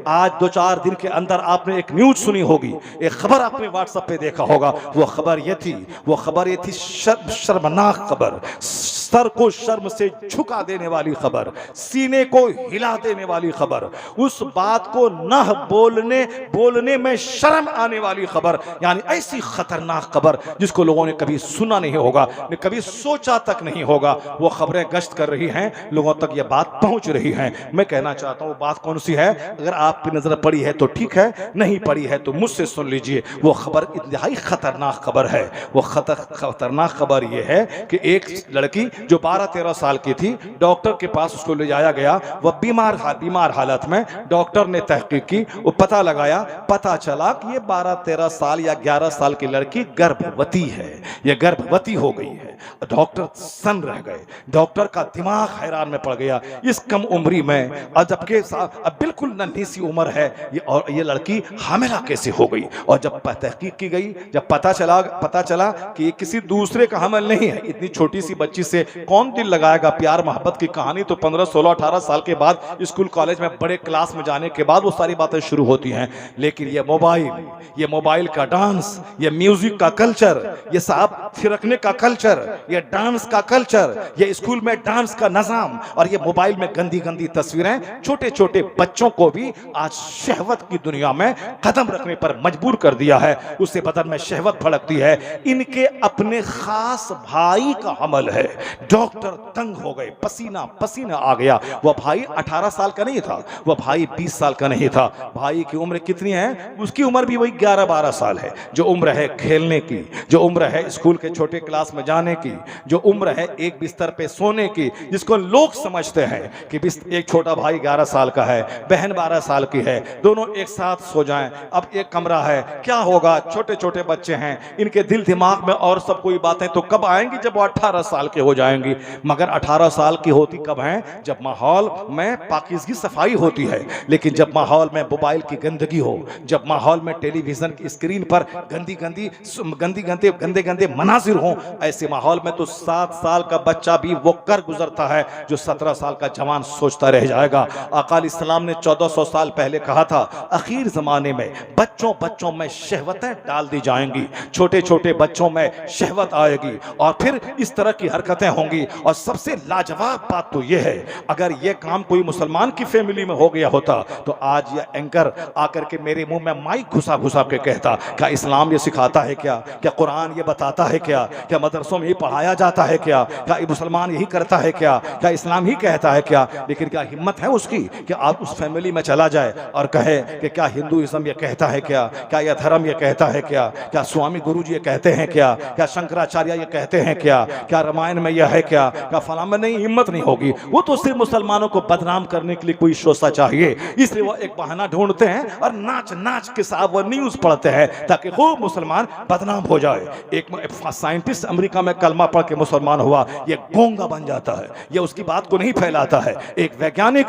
आज 2-4 दिन के अंदर आपने एक न्यूज सुनी होगी, एक खबर आपने व्हाट्सएप पे देखा होगा। वो खबर ये थी शर्मनाक खबर, सर को शर्म से झुका देने वाली खबर, सीने को हिला देने वाली खबर, उस बात को न बोलने में शर्म आने वाली खबर, यानी ऐसी खतरनाक खबर जिसको लोगों ने कभी सुना नहीं होगा, ने कभी सोचा तक नहीं होगा। वो खबरें गश्त कर रही हैं, लोगों तक ये बात पहुंच रही है। मैं कहना चाहता हूं वो बात कौन सी है। अगर आपकी नजर पड़ी है तो ठीक है, नहीं पड़ी है तो मुझसे सुन लीजिए। वो खबर इंतहाई खतरनाक खबर है। वो खतरनाक खबर ये है कि एक लड़की जो 12-13 साल की थी, डॉक्टर के पास उसको ले जाया गया। वह बीमार हालत में, डॉक्टर ने तहकीक की, वो पता चला कि ये 12-13 साल या 11 साल की लड़की गर्भवती है। ये गर्भवती हो गई है। डॉक्टर सन रह गए, डॉक्टर का दिमाग हैरान में पड़ गया। इस कम उम्री में, और जबकि अब बिल्कुल नन्ही सी उम्र है, और ये लड़की हामिला कैसे हो गई। और जब तहकीक की गई, जब पता चला कि ये किसी दूसरे का हमल नहीं है। इतनी छोटी सी बच्ची से कौन दिल लगाएगा। प्यार मोहब्बत की कहानी तो 15, 16, 18 साल के बाद, स्कूल कॉलेज में बड़े क्लास में जाने के बाद वो सारी बातें शुरू होती हैं। लेकिन ये मोबाइल का डांस, ये म्यूजिक का कल्चर, ये साहब थिरकने का कल्चर, ये डांस का कल्चर, ये स्कूल में डांस का निजाम, और ये मोबाइल में गंदी गंदी तस्वीरें छोटे छोटे बच्चों को भी आज शहवत की दुनिया में कदम रखने पर मजबूर कर दिया है। उससे बदन में शहवत भड़कती है। इनके अपने खास भाई का हमल है। डॉक्टर तंग हो गए, पसीना पसीना आ गया। वह भाई 18 साल का नहीं था, वह भाई 20 साल का नहीं था। भाई की उम्र कितनी है? उसकी उम्र भी वही 11-12 साल है। जो उम्र है खेलने की, जो उम्र है स्कूल के छोटे क्लास में जाने की, जो उम्र है एक बिस्तर पे सोने की, जिसको लोग समझते हैं कि एक छोटा भाई 11 साल का है, बहन 12 साल की है, दोनों एक साथ सो जाएं, अब एक कमरा है, क्या होगा। छोटे छोटे बच्चे हैं, इनके दिल दिमाग में और सब कोई बातें तो कब आएंगी, जब वो 18 साल के हो जाएंगी। मगर 18 साल की होती कब हैं? जब माहौल में पाकीज़गी सफाई होती है। लेकिन जब माहौल में मोबाइल की गंदगी हो, जब माहौल में टेलीविजन की स्क्रीन पर गंदे गंदे मनाजिर हों, ऐसे माहौल में तो 7 साल का बच्चा भी वो कर गुजरता है जो 17 साल का जवान सोचता रह जाएगा। आका इस्लाम ने 1400 साल पहले कहा था, आखिर जमाने में बच्चों में शहवतें डाल दी जाएंगी, छोटे छोटे बच्चों में शहवत आएगी, और फिर इस तरह की हरकतें होंगी। और सबसे लाजवाब बात तो यह है, अगर यह काम कोई मुसलमान की फैमिली में हो गया होता तो आज यह एंकर आकर के मेरे मुंह में माइक घुसा के कहता, क्या इस्लाम ये सिखाता है क्या कुरान ये बताता है क्या मदरसों में ही पढ़ाया जाता है क्या मुसलमान यही करता है क्या इस्लाम ही कहता है क्या। लेकिन क्या हिम्मत है उसकी कि आप उस फैमिली में चला जाए और कहे कि क्या हिंदुइज्म ये कहता है क्या यह धर्म ये कहता है क्या स्वामी गुरु जी ये कहते हैं क्या शंकराचार्य ये कहते हैं क्या रामायण में यह है क्या फलां में। नहीं, हिम्मत नहीं होगी। वो तो सिर्फ मुसलमानों को बदनाम करने के लिए कोई शोषा चाहिए, इसलिए वो एक बहाना ढूंढते हैं और नाच के साथ वो न्यूज पढ़ते हैं ताकि खूब मुसलमान बदनाम हो जाए। एक साइंटिस्ट अमेरिका में कलमा पढ़ के मुसलमान हुआ, ये गोंगा बन जाता है, ये उसकी बात को नहीं फैलाता है। एक वैज्ञानिक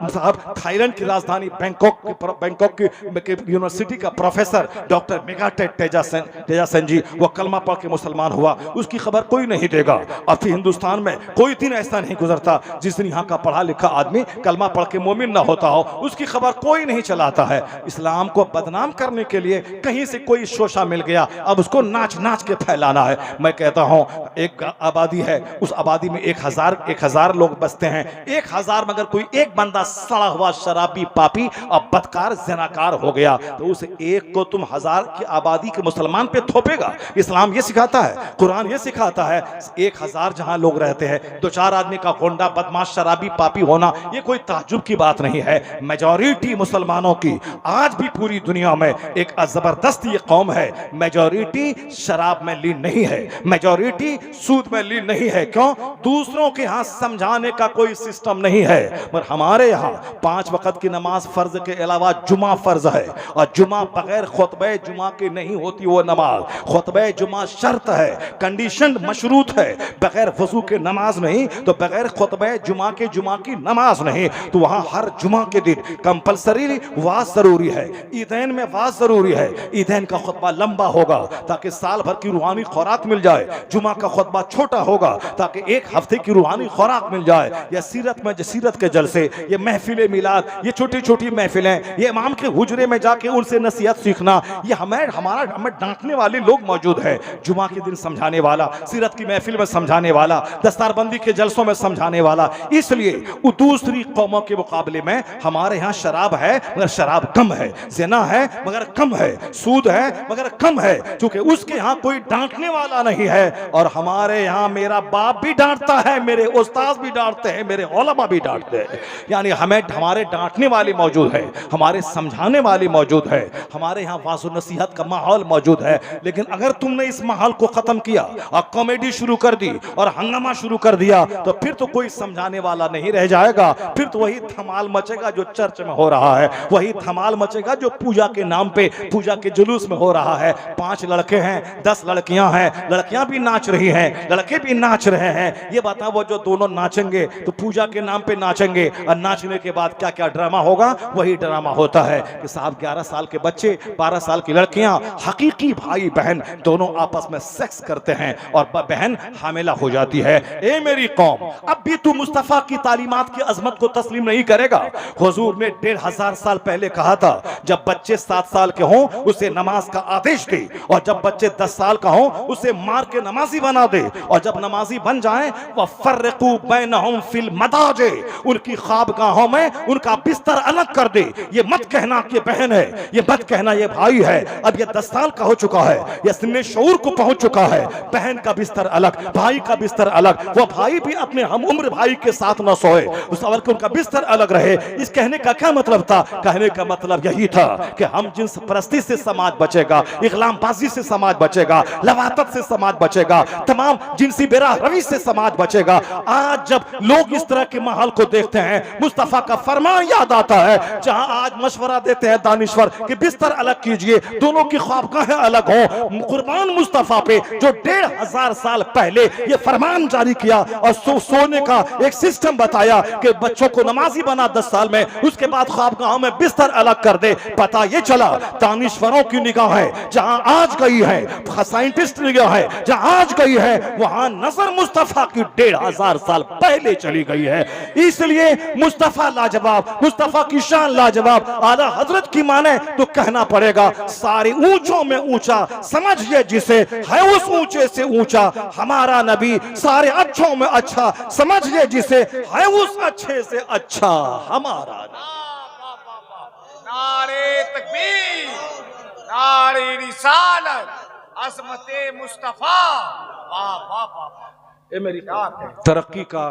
साहब थाईलैंड की राजधानी बैंकॉक की यूनिवर्सिटी का प्रोफेसर डॉक्टर मेगाटेट तेजासन जी, वो कलमा पढ़ के मुसलमान हुआ, उसकी खबर कोई नहीं देगा। और फिर हिंदुस्तान में कोई दिन ऐसा नहीं गुजरता जिस दिन यहाँ का पढ़ा लिखा आदमी कलमा पढ़ के मोमिन ना होता हो, उसकी खबर कोई नहीं चलाता है। इस्लाम को बदनाम करने के लिए कहीं से कोई शोषा मिल गया, अब उसको नाच के फैलाना है। मैं कहता हूं, एक आबादी है, उस आबादी में 1000 लोग बसते हैं। 1000 में अगर कोई एक बंदा सड़ा हुआ शराबी, पापी और बदकार, ज़नाकार हो गया तो उस एक को तुम 1000 की आबादी के मुसलमान पे थोपेगा। इस्लाम ये सिखाता है, कुरान ये सिखाता है। 1000 जहां लोग रहते हैं, 2-4 आदमी का गोंडा, बदमाश, शराबी, पापी होना ये कोई ताज्जुब की बात नहीं है। मेजॉरिटी मुसलमानों की आज भी पूरी दुनिया में एक जबरदस्त ये कौम है, मेजॉरिटी शराब में लीन नहीं है, मेजॉरिटी सूद में लीन नहीं है। क्यों? दूसरों के यहाँ समझाने का कोई सिस्टम नहीं है। पर हमारे यहाँ 5 वक्त की नमाज फर्ज के अलावा जुमा फर्ज है, और जुमा बगैर खुतबे जुमा के नहीं होती वो नमाज। खुतबे जुमा शर्त है, कंडीशन मशरूत है, बगैर वजू के नमाज नहीं, तो बगैर खुतबा जुमा के जुमा की नमाज नहीं। तो वहाँ हर जुमा के दिन कंपलसरी वाज जरूरी है, ईदैन में वाज जरूरी है। ईदैन का खुतबा लंबा होगा ताकि साल भर की रूहानी खुराक मिल जाए। जुमा का खुतबा छोटा होगा ताकि एक हफ्ते की रूहानी खुराक मिल जाए। या सीरत में सीरत के जलसे, ये महफिल मिलाद, ये छोटी छोटी महफिलें, ये इमाम के हुजरे में जाके उनसे नसीहत सीखना, ये हमें डांटने वाले लोग मौजूद है। जुमा के दिन समझाने वाला, सीरत की महफिल में समझाने वाला, दस्तारबंदी के जलसों में समझाने वाला। इसलिए दूसरी कौमों के मुकाबले में हमारे यहाँ शराब है मगर शराब कम है, ज़िना है मगर कम है, सूद है मगर कम है, क्योंकि उसके यहाँ कोई डांटने वाला नहीं है। और हमारे यहाँ मेरा बाप भी डांटता है, मेरे उस्ताद भी डांटते हैं, मेरे उलमा भी डांटते हैं। यानी हमारे डांटने वाले मौजूद है, हमारे समझाने वाले मौजूद है, हमारे यहाँ वाज़ नसीहत का माहौल मौजूद है। लेकिन अगर तुमने इस माहौल को खत्म किया और कॉमेडी शुरू कर दी और हंगामा शुरू कर दिया, तो फिर तो कोई समझाने वाला नहीं रह जाएगा। फिर तो वही धमाल मचेगा जो चर्च में हो रहा है, वही धमाल मचेगा जो पूजा के नाम पे, पूजा के जुलूस में हो रहा है। 5 लड़के हैं, 10 लड़कियां हैं, लड़कियां भी नाच रही हैं, लड़के भी नाच रहे हैं। ये बताओ वो जो दोनों नाचेंगे तो पूजा के नाम पे नाचेंगे, और नाचने के बाद क्या क्या ड्रामा होगा? वही ड्रामा होता है कि साहब 11 साल के बच्चे, 12 साल की लड़कियां, हकीकी भाई बहन दोनों आपस में सेक्स करते हैं और बहन हामिला हो जाती है। ए मेरी कौम, अब भी तू मुस्तफा की तालीमात की अजमत को तस्लीम नहीं करेगा? हुजूर ने 1500 साल पहले कहा था, जब बच्चे 7 साल के हों उसे नमाज का आदेश दे, और जब बच्चे 10 साल का हों उसे मार के नमाजी बना दे, और जब नमाजी बन जाएं वह फर्रकू बैनहुम फिल मदाजे, उनकी ख्वाबगाहों में उनका बिस्तर अलग कर दे। ये मत कहना कि बहन है, ये मत कहना ये भाई है। अब ये 10 साल का हो चुका है, ये सिन्ने शऊर को पहुंच चुका है। बहन का बिस्तर अलग, भाई का बिस्तर अलग, वो भाई भी अपने हम उम्र भाई के साथ न सोए, उस अवल के उनका बिस्तर अलग रहे। इस कहने का क्या मतलब था? कहने का मतलब यही था कि हम जिन्स परस्ती से समाज बचेगा, इगलामबाजी से समाज बचेगा, लवातत से समाज बचेगा, तमाम जिनसी बेरा रवि से समाज बचेगा। आज जब लोग इस तरह के माहौल को देखते हैं, मुस्तफा का फरमान याद आता है, जहां आज मशवरा देते हैं दानिश्वर कि बिस्तर अलग कीजिए, दोनों की ख्वाबगाहें अलग हो। कुर्बान मुस्तफा पे जो 1500 साल पहले ये फरमान जारी किया और सोने का एक सिस्टम बताया कि बच्चों को नमाजी बना 10 साल में, उसके बाद ख्वाबगाहों में बिस्तर अलग कर दे। पता ये चला दानिश्वरों की निगाहें जहां आज गई है, साइंटिस्ट निगाहें जहां आज गई है, वहां नजर मुस्तफा की 1500 साल पहले चली गई है। इसलिए मुस्तफा लाजवाब, मुस्तफा की शान लाजवाब। आला हजरत की माने तो कहना पड़ेगा सारे ऊंचों में ऊंचा, समझिए जिसे है उस ऊंचे से ऊंचा हमारा नबी, सारे अच्छों में अच्छा, समझिए जिसे है उस अच्छे से अच्छा हमारा नबी। नारे तकबीर, नारे रिसालत, अज़मते मुस्तफा। वाह वाह वाह। ये मेरी तरक्की का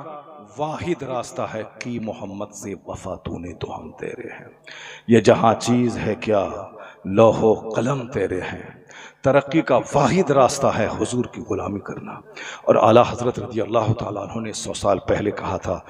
वाहिद रास्ता है कि मोहम्मद से वफा तूने तो हम तेरे हैं। ये जहाँ चीज़ है क्या लौहो कलम तेरे हैं। तरक्की का वाहिद रास्ता है हुजूर की गुलामी करना। और आला हजरत रज़ी अल्लाह ताला अन्हु ने 100 साल पहले कहा था,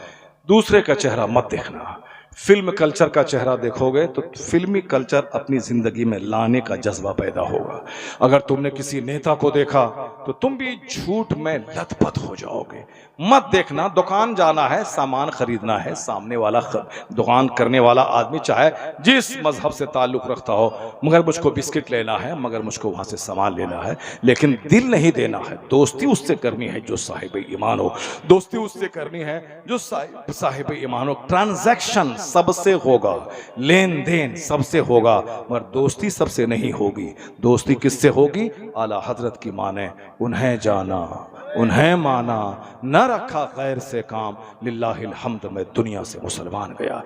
दूसरे का चेहरा मत देखना, फिल्म कल्चर का चेहरा देखोगे तो फिल्मी कल्चर अपनी ज़िंदगी में लाने का जज्बा पैदा होगा। अगर तुमने किसी नेता को देखा तो तुम भी झूठ में लथपथ हो जाओगे। मत देखना, दुकान जाना है, सामान खरीदना है, सामने वाला दुकान करने वाला आदमी चाहे जिस मजहब से ताल्लुक़ रखता हो, मगर मुझको बिस्किट लेना है, मगर मुझको वहाँ से सामान लेना है, लेकिन दिल नहीं देना है। दोस्ती उससे करनी है जो साहिब ईमान हो, दोस्ती उससे करनी है जो साहिब ईमान हो। ट्रांजैक्शन सबसे होगा, लेन देन सबसे होगा, मगर दोस्ती सबसे नहीं होगी। दोस्ती किससे होगी? आला हजरत की माने उन्हें जाना, उन्हें माना, न रखा गैर से काम, लिल्लाहिल हम्द में दुनिया से मुसलमान गया।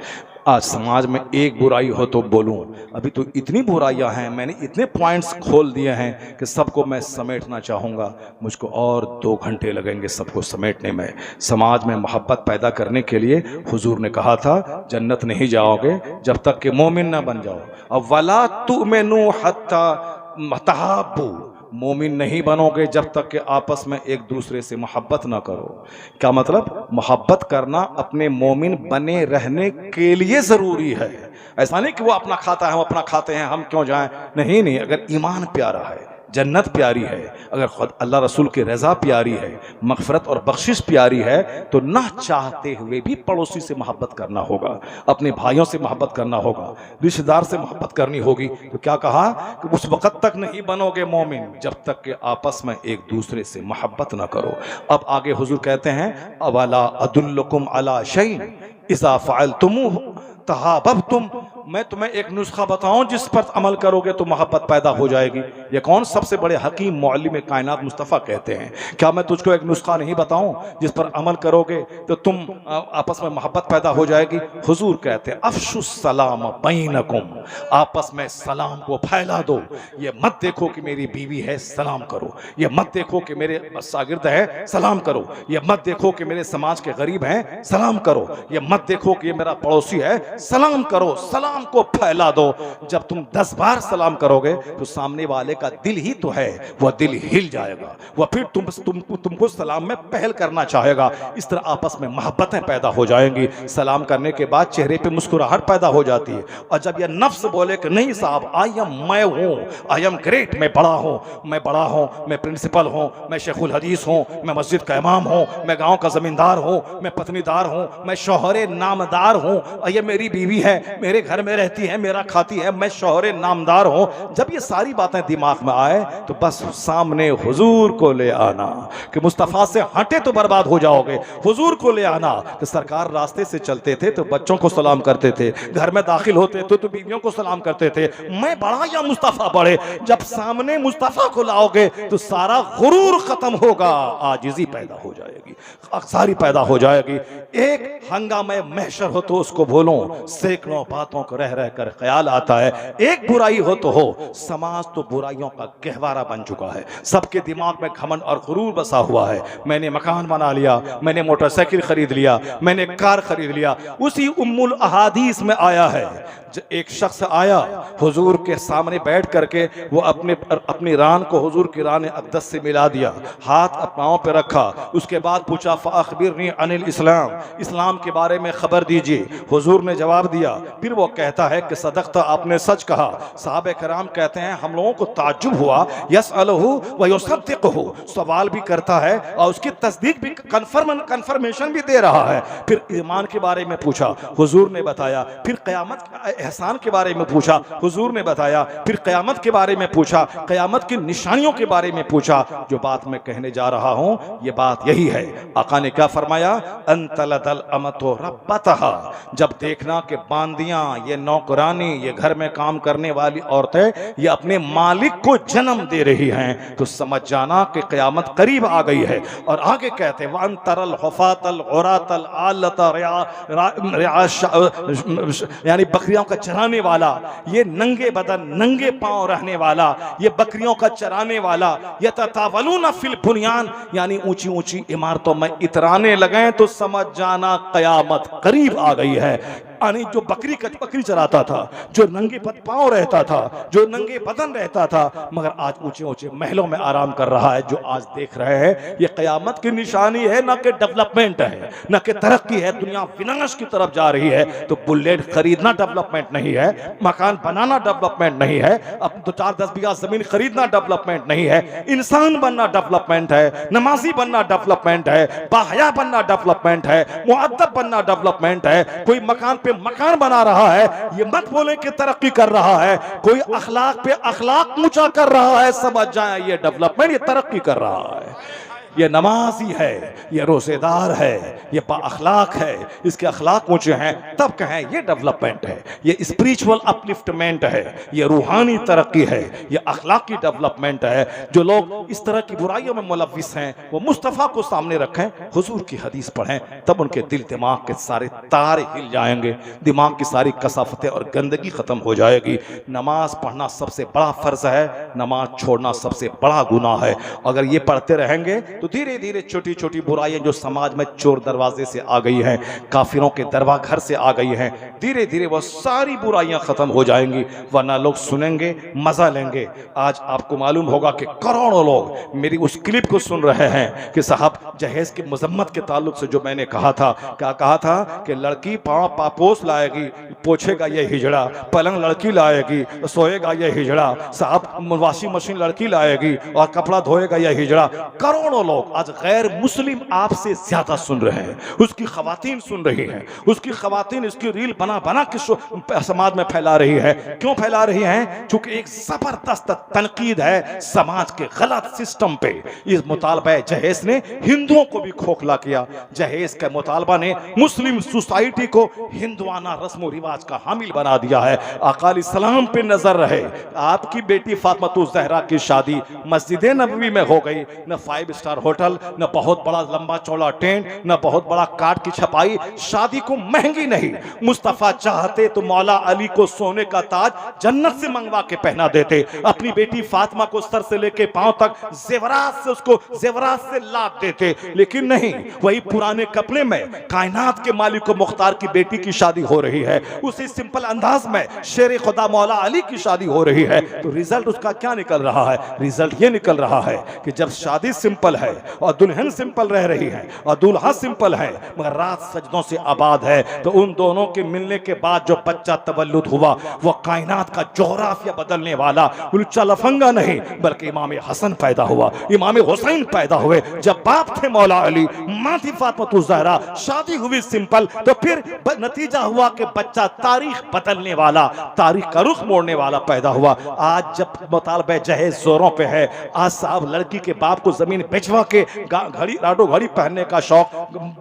आज समाज में एक बुराई हो तो बोलूं, अभी तो इतनी बुराइयां हैं, मैंने इतने पॉइंट्स खोल दिए हैं कि सबको मैं समेटना चाहूँगा, मुझको और 2 घंटे लगेंगे सबको समेटने में। समाज में मोहब्बत पैदा करने के लिए हुजूर ने कहा था जन्नत नहीं जाओगे जब तक कि मोमिन ना बन जाओ। अब वला तुमिनु हत्ता तहाब्बू, मोमिन नहीं बनोगे जब तक कि आपस में एक दूसरे से मोहब्बत ना करो। क्या मतलब? मोहब्बत करना अपने मोमिन बने रहने के लिए ज़रूरी है। ऐसा नहीं कि वो अपना खाता है हम अपना खाते हैं, हम क्यों जाएं। नहीं, अगर ईमान प्यारा है, जन्नत प्यारी है, अगर खुद अल्लाह रसूल की रज़ा प्यारी है, मग़फ़िरत और बख्शिश प्यारी है, तो ना चाहते हुए भी पड़ोसी से मोहब्बत करना होगा, अपने भाइयों से मोहब्बत करना होगा, रिश्तेदार से मोहब्बत करनी होगी। तो क्या कहा कि उस वक़्त तक नहीं बनोगे मोमिन जब तक कि आपस में एक दूसरे से मोहब्बत ना करो। अब आगे हुजूर कहते हैं, अवला अदुल्लुकुम अला शैइन इज़ा फ़अलतुमूहु तहाबबतुम, मैं तुम्हें एक नुस्खा बताऊं जिस पर अमल करोगे तो मोहब्बत पैदा हो जाएगी। ये कौन सबसे बड़े हकीम मुअल्लिम कायनात मुस्तफ़ा कहते हैं, क्या मैं तुझको एक नुस्खा नहीं बताऊं जिस पर अमल करोगे तो तुम आपस में मोहब्बत पैदा हो जाएगी। हुजूर कहते हैं, अफ़शुस सलाम बैनकुम, आपस में सलाम को फैला दो। ये मत देखो कि मेरी बीवी है सलाम करो, ये मत देखो कि मेरे शागिर्द है सलाम करो, ये मत देखो कि मेरे समाज के गरीब हैं सलाम करो, ये मत देखो कि ये मेरा पड़ोसी है सलाम करो। सलाम को फैला दो। जब तुम 10 बार सलाम करोगे तो सामने वाले का दिल ही तो है, वह दिल हिल जाएगा, वह फिर तुमको सलाम में पहल करना चाहेगा। इस तरह आपस में मोहब्बतें पैदा हो जाएंगी। सलाम करने के बाद चेहरे पे मुस्कुराहट पैदा हो जाती है। और जब यह नफ्स बोले कि नहीं साहब आई एम, मैं हूँ, आई एम ग्रेट, मैं बड़ा हूँ, मैं बड़ा हूँ, मैं प्रिंसिपल हूँ, मैं शेखुल हदीस हूँ, मैं मस्जिद का इमाम हूँ, मैं गाँव का जमींदार हूँ, मैं पत्नीदार हूँ, मैं शौहरे नामदार हूँ, ये मेरी बीवी है, मेरे घर में रहती है, मेरा खाती है, मैं शौहरे नामदार हूँ। जब ये सारी बातें दिमाग में आए तो बस सामने हुजूर को ले आना कि मुस्तफ़ा से हटे तो बर्बाद हो जाओगे। हुजूर को ले आना कि सरकार रास्ते से चलते थे तो बच्चों को सलाम करते थे, घर में दाखिल होते तो बीवियों को सलाम करते थे। मैं बड़ा या मुस्तफ़ा बड़े, जब सामने मुस्तफ़ा को लाओगे तो सारा गुरूर खत्म होगा, आजिज़ी पैदा हो जाएगी, अक्सारी पैदा हो जाएगी। एक हंगामे महशर हो तो उसको भूलो, सैकड़ों बातों को रह रह कर ख्याल आता है। एक बुराई हो तो हो, समाज तो बुराइयों का गहवारा बन चुका है। सबके दिमाग में घमंड और गुरूर बसा हुआ है। मैंने मकान बना लिया, मैंने मोटरसाइकिल खरीद लिया, मैंने कार खरीद लिया। उसी उम्मुल अहादीस में आया है, एक शख्स आया हुजूर के सामने बैठ करके, वो अपनी रान को हुजूर की रान अक़दस से मिला दिया, हाथ पाँव पे रखा, उसके बाद पूछा फ़अख़बिरनी अनिल इस्लाम, इस्लाम के बारे में खबर दीजिए। हुजूर ने जवाब दिया। फिर वो कहता है कि सदक़ता, आपने सच कहा। सहाबे कराम कहते हैं हम लोगों को ताज्जुब हुआ, यसअलहु व युसद्दिक़हु, सवाल भी करता है और उसकी तस्दीक भी, कन्फर्मेशन भी दे रहा है। फिर ईमान के बारे में पूछा, हुजूर ने बताया। फिर क़यामत एहसान के बारे में पूछा, हुजूर ने बताया। फिर क़यामत के बारे में पूछा, क़यामत की निशानियों के बारे में पूछा। जो बात मैं कहने जा रहा हूँ ये बात यही है। आका ने क्या फरमाया, अंतलदल अमतो रब्बतहा, जब देखना कि बांदियां, ये नौकरानी, ये घर में काम करने वाली औरतें ये अपने मालिक को जन्म दे रही हैं, तो समझ जाना कि क़यामत करीब आ गई है। और आगे कहते हैं, वन तरल हुफातल औरातल आलता यानी बकरियों का चराने वाला, ये नंगे बदन नंगे पांव रहने वाला, ये बकरियों का चराने वाला, ये ततावलूना फिल बुनियान, यानी ऊंची ऊंची इमारतों में इतराने लगे तो समझ जाना क़यामत करीब आ गई है। यानी जो बकरी चराता था, जो नंगे पांव रहता था, जो नंगे बदन रहता था, मगर आज ऊंचे ऊंचे महलों में आराम कर रहा है, जो आज देख रहे हैं ये क़यामत की निशानी है, ना कि डेवलपमेंट है, ना कि तरक्की है। दुनिया विनाश की तरफ जा रही है। तो बुलेट खरीदना डेवलपमेंट नहीं है, मकान बनाना डेवलपमेंट नहीं है, अब 2-4-10 बीघा जमीन खरीदना डेवलपमेंट नहीं है। इंसान बनना डेवलपमेंट है, नमाजी बनना डेवलपमेंट है, बाहया बनना डेवलपमेंट है, मुअद्दब बनना डेवलपमेंट है। कोई मकान पे मकान बना रहा है, ये मत बोले कि तरक्की कर रहा है। कोई अखलाक पे अखलाक ऊंचा कर रहा है, समझ जाए ये डेवलपमेंट, ये तरक्की कर रहा है। ये नमाजी है, ये रोज़ेदार है, ये बाअखलाक है, इसके अखलाक ऊंचे हैं, तब कहें ये डेवलपमेंट है, ये स्पिरिचुअल अपलिफ्टमेंट है, ये रूहानी तरक्की है, ये अखलाकी डेवलपमेंट है। जो लोग इस तरह की बुराइयों में मुलव्विस हैं वो मुस्तफ़ा को सामने रखें, हुजूर की हदीस पढ़ें, तब उनके दिल दिमाग के सारे तारे हिल जाएंगे, दिमाग की सारी कसाफतें और गंदगी ख़त्म हो जाएगी। नमाज पढ़ना सबसे बड़ा फ़र्ज़ है, नमाज छोड़ना सबसे बड़ा गुनाह है। अगर ये पढ़ते रहेंगे तो धीरे धीरे छोटी छोटी बुराइयां जो समाज में चोर दरवाजे से आ गई हैं, काफिरों के दरवा घर से आ गई हैं, धीरे धीरे वो सारी बुराइयां खत्म हो जाएंगी, वरना लोग सुनेंगे, मजा लेंगे। आज आपको मालूम होगा कि करोड़ों लोग मेरी उस क्लिप को सुन रहे हैं कि साहब जहेज की मजम्मत के ताल्लुक से जो मैंने कहा था, क्या कहा था कि लड़की पाँव पापोस लाएगी, पोछेगा ये हिजड़ा, पलंग लड़की लाएगी, सोएगा ये हिजड़ा, साहब वॉशिंग मशीन लड़की लाएगी और कपड़ा धोएगा ये हिजड़ा। करोड़ों लोग आज गैर मुस्लिम आपसे ज्यादा सुन रहे हैं, उसकी खवातीन सुन रही हैं, उसकी खवातीन इसकी रील बना बना के समाज में फैला रही है। क्यों फैला रही है? क्योंकि एक जबरदस्त तनकीद है समाज के गलत सिस्टम पे। इस मुतालबा जहेज ने हिंदुओं को भी खोखला किया। जहेज के मुतालबा ने मुस्लिम सोसाइटी को हिंदुआना रस्म रिवाज का हामिल बना दिया है। आका सलाम पे नजर रहे, आपकी बेटी फातिमा ज़हरा की शादी मस्जिद नबवी में हो गई, न 5 स्टार होटल, न बहुत बड़ा लंबा चौड़ा टेंट, न बहुत बड़ा कार्ड की छपाई, शादी को महंगी नहीं। मुस्तफा चाहते तो मौला अली को सोने का ताज जन्नत से मंगवा के पहना देते, अपनी बेटी फातिमा को सर से लेके पांव तक जेवरात से उसको जेवरात से लाद देते, लेकिन नहीं, वही पुराने कपड़े में कायनात के मालिक को मुख्तार की बेटी की शादी हो रही है, उसी सिंपल अंदाज में शेर खुदा मौला अली की शादी हो रही है। तो रिजल्ट उसका क्या निकल रहा है? रिजल्ट ये निकल रहा है कि जब शादी सिंपल है और दुल्हन सिंपल रह रही है और दूल्हा सिंपल है मगर रात सजदों से आबाद है, तो उन दोनों के मिलने के बाद जो बच्चा तवल्लुद हुआ वो कायनात का जोग्राफिया बदलने वाला लुच्चा लफंगा नहीं बल्कि इमाम हसन पैदा हुआ, इमाम हुसैन पैदा हुए। जब बाप थे मौला अली, माँ थी फातिमा ज़हरा, शादी हुई सिंपल, तो फिर नतीजा हुआ कि बच्चा तारीख बदलने वाला, तारीख का रुख मोड़ने वाला पैदा हुआ। आज जब मुतालबा जहेज जोरों पे है, आज साहब लड़की के बाप को जमीन बेचवा के घड़ी राडो घड़ी पहनने का शौक,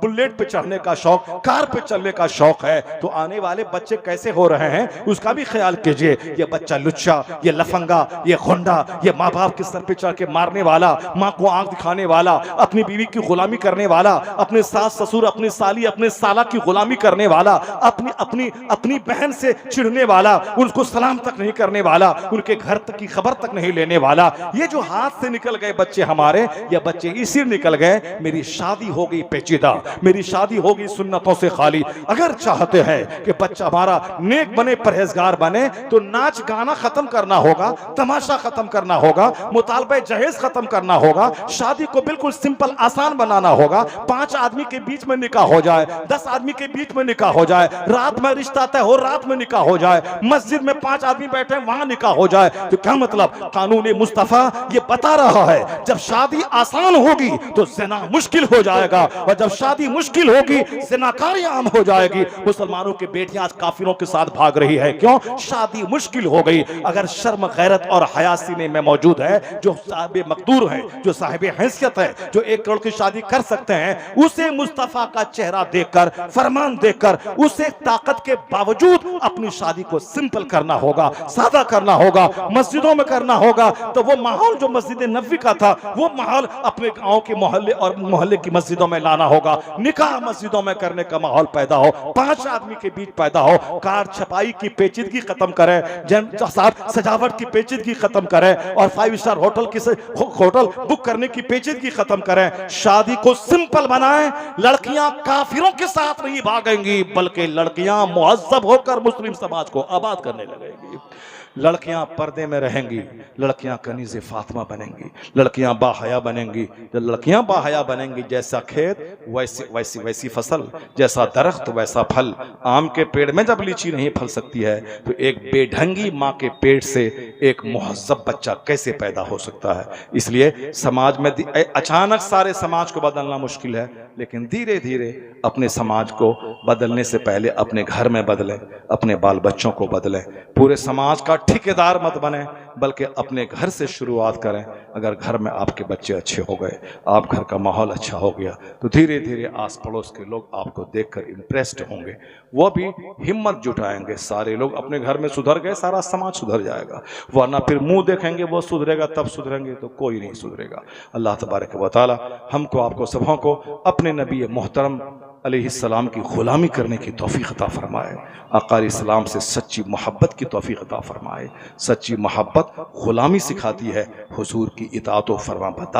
बुलेट पे चढ़ने का शौक, कार पे चलने का शौक है, तो आने वाले बच्चे कैसे हो रहे हैं उसका भी ख्याल कीजिए। ये बच्चा लुच्चा, ये लफंगा, ये गुंडा, ये माँ बाप के सर पे चढ़ के मारने वाला, माँ को आंख दिखाने वाला, अपनी बीवी की गुलामी करने वाला, अपने सास ससुर, अपनी साली, अपने साला की गुलामी करने वाला, अपनी अपनी अपनी बहन से चिढ़ने वाला, उनको सलाम तक नहीं करने वाला, उनके घर तक की खबर तक नहीं लेने वाला, ये जो हाथ से निकल गए बच्चे हमारे, ये बच्चे इसी निकल गए मेरी शादी हो गई पेचीदा, मेरी शादी हो गई सुन्नतों से खाली। अगर चाहते हैं कि बच्चा हमारा नेक बने, परहेजगार बने, तो नाच गाना खत्म करना होगा, तमाशा खत्म करना होगा, मुतालबा जहेज खत्म करना होगा, शादी को बिल्कुल सिंपल आसान बनाना होगा। 5 आदमी के बीच में निकाह हो जाए, 10 आदमी के बीच में निकाह हो जाए, रात में रिश्ता तय हो, रात में निकाह हो जाए, मस्जिद में 5 आदमी बैठे वहां निकाह हो जाए। तो क्या मतलब? कानून मुस्तफा ये बता रहा है जब शादी आसान होगी तो ज़िना मुश्किल हो जाएगा, और जब शादी मुश्किल होगी ज़िनाकारी आम हो जाएगी। मुसलमानों की बेटियां आज काफिरों के साथ भाग रही है, क्यों? शादी मुश्किल हो गई। अगर शर्म गैरत और हया सीने में मौजूद है, जो साहिब मकदूर है, जो साहिब हैसियत है, जो 1 करोड़ की शादी कर सकते हैं, उसे मुस्तफा का चेहरा देखकर, फरमान देखकर, उसे ताकत के बावजूद अपनी शादी को सिंपल करना होगा, सादा करना होगा, मस्जिदों में करना होगा। तो वो माहौल जो मस्जिद नबवी का था, वो माहौल अपने गांव के मोहल्ले और मोहल्ले की मस्जिदों में लाना होगा। निकाह मस्जिदों में करने का माहौल पैदा हो, 5 आदमी के बीच पैदा हो, कार छपाई की पेचीदगी खत्म करें, साहब सजावट की पेचीदगी खत्म करें, और 5 स्टार होटल की होटल बुक करने की पेचीदगी खत्म करें। शादी को सिंपल बनाएं। लड़कियां काफिरों के साथ नहीं भागेंगी, बल्कि लड़कियां मुहज्जब होकर मुस्लिम समाज को आबाद करने लगेंगी। लड़कियां पर्दे में रहेंगी, लड़कियां कनीज़े फातिमा बनेंगी, लड़कियां बाहया बनेंगी। जब लड़कियां बाहया बनेंगी, जैसा खेत वैसी वैसी वैसी फसल, जैसा दरख्त वैसा फल। आम के पेड़ में जब लीची नहीं फल सकती है, तो एक बेढंगी माँ के पेट से एक मुहज्जब बच्चा कैसे पैदा हो सकता है? इसलिए समाज में अचानक सारे समाज को बदलना मुश्किल है, लेकिन धीरे धीरे अपने समाज को बदलने से पहले अपने घर में बदलें, अपने बाल बच्चों को बदलें। पूरे समाज का ठेकेदार मत बने, बल्कि अपने घर से शुरुआत करें। अगर घर में आपके बच्चे अच्छे हो गए, आप घर का माहौल अच्छा हो गया, तो धीरे धीरे आस पड़ोस के लोग आपको देखकर इम्प्रेस्ड होंगे, वो भी हिम्मत जुटाएंगे। सारे लोग अपने घर में सुधर गए, सारा समाज सुधर जाएगा। वरना फिर मुंह देखेंगे वो सुधरेगा तब सुधरेंगे, तो कोई नहीं सुधरेगा। अल्लाह तबारक व तआला हमको आपको सबों को अपने नबी मोहतरम अलैहिस्सलाम की गुलामी करने की तौफीक अता फरमाए। आका इस्लाम से सच्ची मोहब्बत की तौफीक अता फरमाए। सच्ची मोहब्बत गुलामी सिखाती है, हुजूर की इताअत व फरमाबरदारी